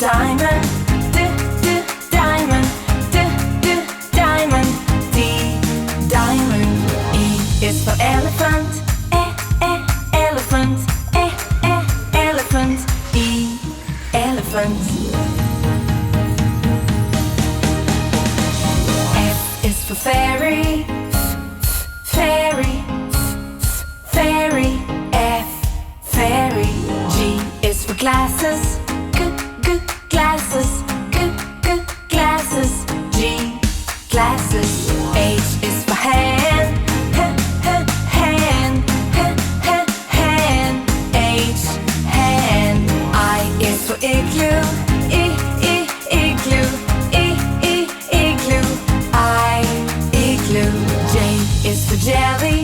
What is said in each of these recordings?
diamond, diamond, diamond, D, diamond. E is for elephant, elephant, elephant, E, elephant. F is for fairy, fairy, fairy, F, fairy. G is for glasses, glasses, glasses, G, glasses. H is for hand, hand, hand, H, hand. I is for igloo, igloo, igloo, I, igloo. J is for jelly,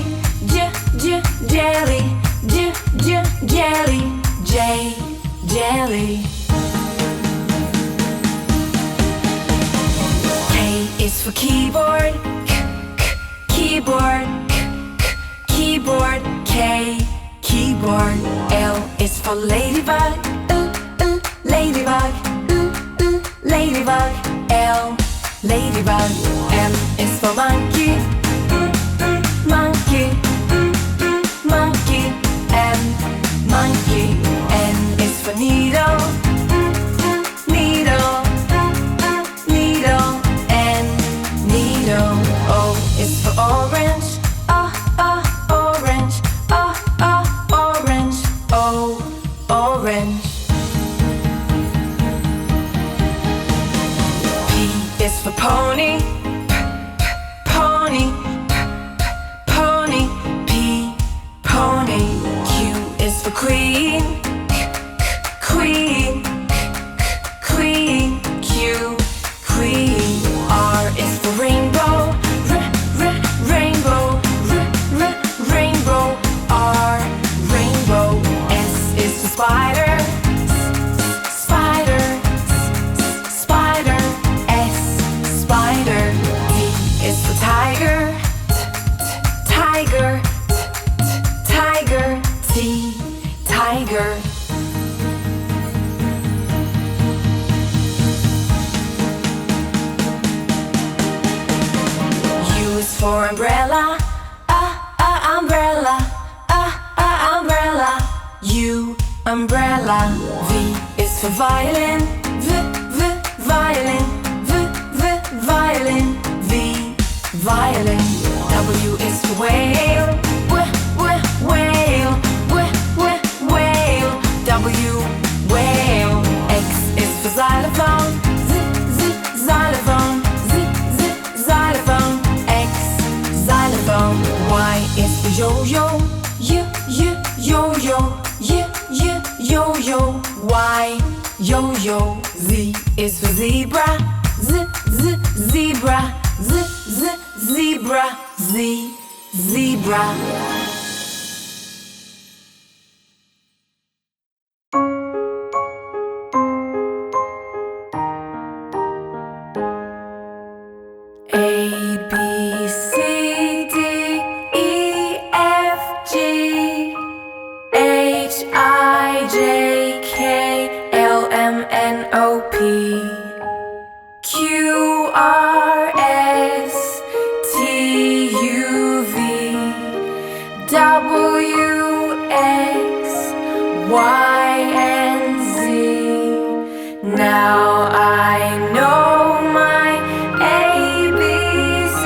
jelly, jelly, J, jelly. K is for keyboard, keyboard, keyboard, K, keyboard. L is for ladybug, ladybug, ladybug, L, ladybug. M is for monkey, monkey, monkey, M, monkey. N is for needle, needle, needle, N, needle. O is for orange, orange, orange, O, orange. P is for pony, pony, pony, P, pony. Q is for queen, queen, queen, Q, queen. R is for rainbow, rainbow, rainbow, R, rainbow. S is for spider, spider, spider, S, spider. T is for tiger, tiger, tiger, T, tiger. U is for umbrella, umbrella, umbrella, U, umbrella. V is for violin, violin, violin, V, violin. W is for whale, whale, whale, W, whale. X is for xylophone, xylophone, xylophone, X, xylophone. Y is for yo-yo, yo-yo, yo-yo, Y, yo-yo. Z is for zebra, zebra, zebra, Z, zebra. A, B, C, D, E, F, G, H, I, J, K, L, M, N, O, P, Q, R, S, T, U, V, W, X, Y, and Z. Now I know my ABC.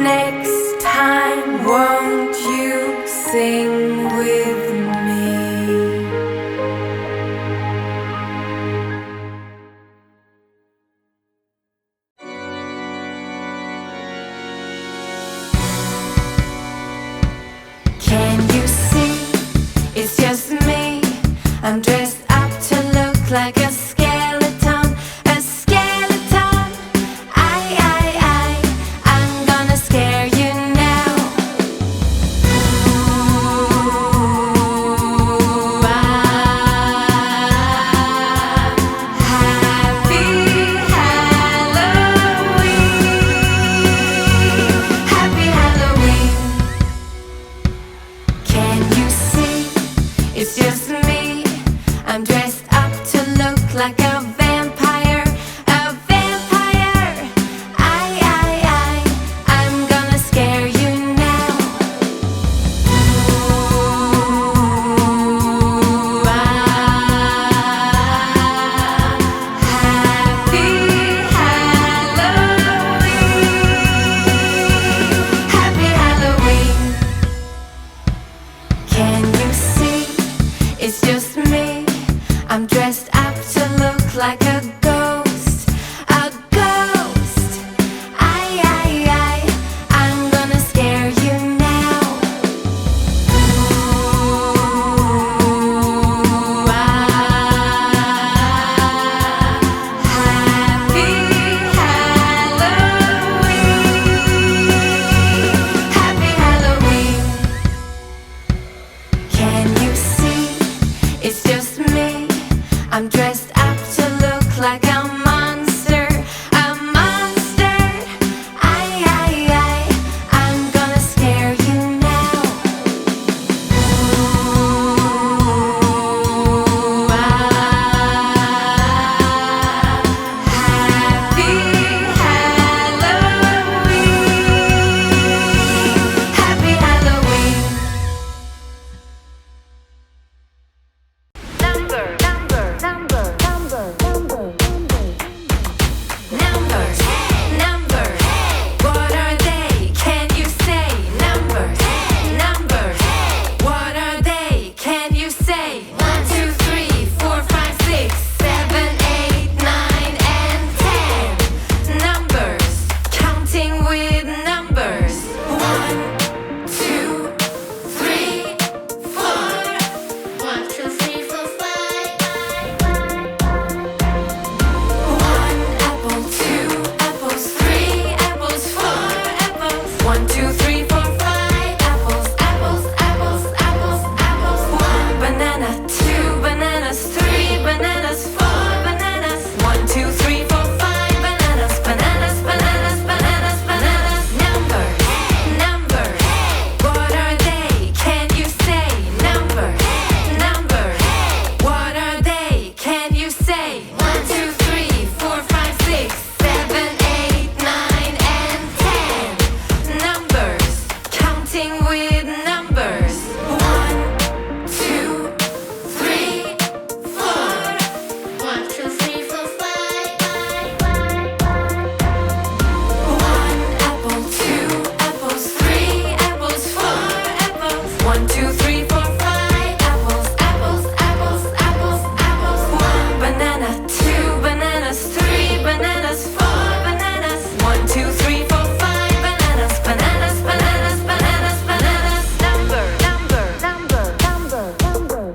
Next time, won't you sing with me? Can you see? It's just me. I'm dressed up to look like a skeleton, a skeleton. I'm gonna scare you now. Ooh, happy Halloween, happy Halloween. Can you see? It's just me. I'm dressed up to look like It's just me. I'm dressed up to look like a ghost. A ghost. I'm gonna scare you now. Ooh, happy Halloween. Happy Halloween. Can you see? It's just me. I'm dressed up to look like a monster. A monster. I'm gonna scare you now. Ooh, happy Halloween. Happy Halloween. Numbers, numbers, what are they? Can you say? Numbers, numbers, what are they? Can you say? 1, 2, 3, 4, 5, 6, 7, 8, 9, and 10. Numbers, counting with numbers. 1, 2, 3, 4. 1, 2, 3, 4, 5. 1 apple, 2 apples, 3 apples, 4 apples. 1, 2, 3, 4, 5 apples, apples, apples, apples, apples. 1 banana, 2 bananas, 3 bananas, 4 bananas. 1, 2, 3, 4, 5 bananas, bananas, bananas, bananas, bananas. Numbers, numbers, what are they? Can you say? Numbers, numbers, what are they? Can you say? 1, 2, 3, 4, 5, 6, 7, 8, 9, and 10. Numbers, counting with numbers. 1, 2, 3, 4. 1, 2, 3, 4, 5. 1 apple, 2 apples, 3 apples, 4 apples. 1, 2, 3, 4, 5 apples, apples, apples, apples, apples. 1 banana, 2 bananas, 3 bananas, 4 bananas. 1, 2, 3, 4, 5 bananas, bananas, bananas, bananas, bananas. Number, number, number, number, number, number.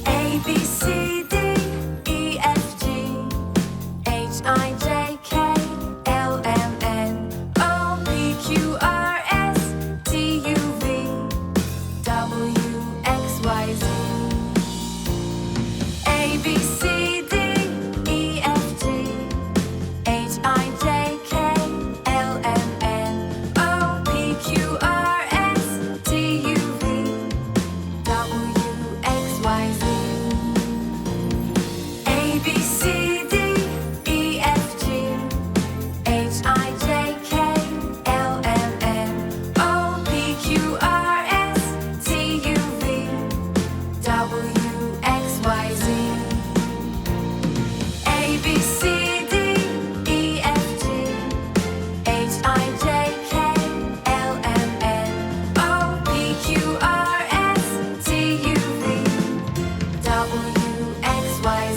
A B C D E F G H I J K L M N O P Q R S T U V W X Y Z. A B C D E F G H I J K L M N O P Q R S T U V W X Y Z. A B C D E F G H I J K L M N O P Q R S T U V W X Y Z. A B C D E F G H I J K L M N O P Q R S T U V W X Y Z.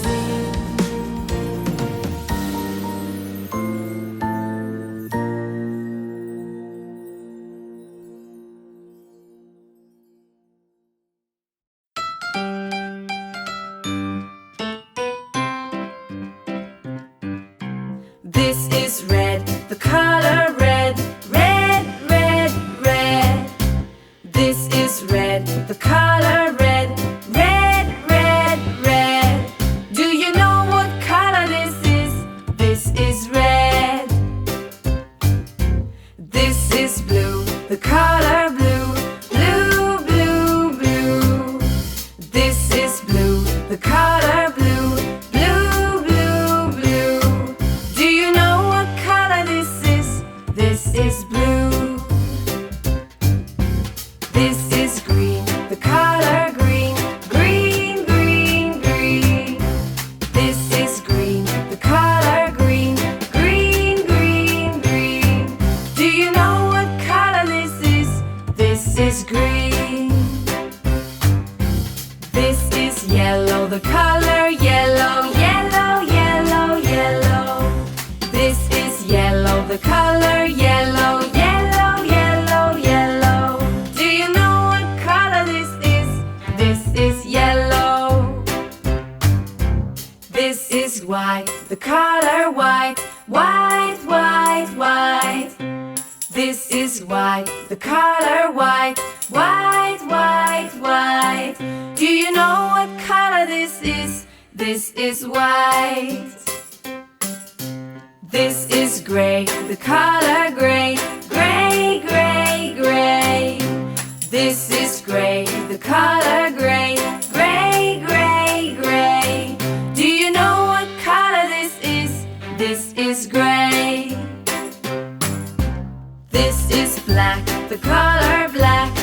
This is red, the color red, red, red, red. This is red, the color red, red, red, red. Do you know what color this is? This is red. This is blue, the color blue, blue, blue, blue. This is blue, the color blue, blue, blue, blue. Do you know what color this is? This is blue. This is green, the color green, green, green, green. This is green, the color green, green, green, green. Do you know what is green. This is yellow, the color yellow, yellow, yellow, yellow. This is yellow, the color yellow, yellow, yellow, yellow. Do you know what color this is? This is yellow. This is white, the color white, white, white, white. This is white, the color white, white, white, white. Do you know what color this is? This is white. This is gray, the color gray, gray, gray, gray. This is gray, the color gray, gray, gray, gray. Do you know what color this is? This is gray. This is black, the color black,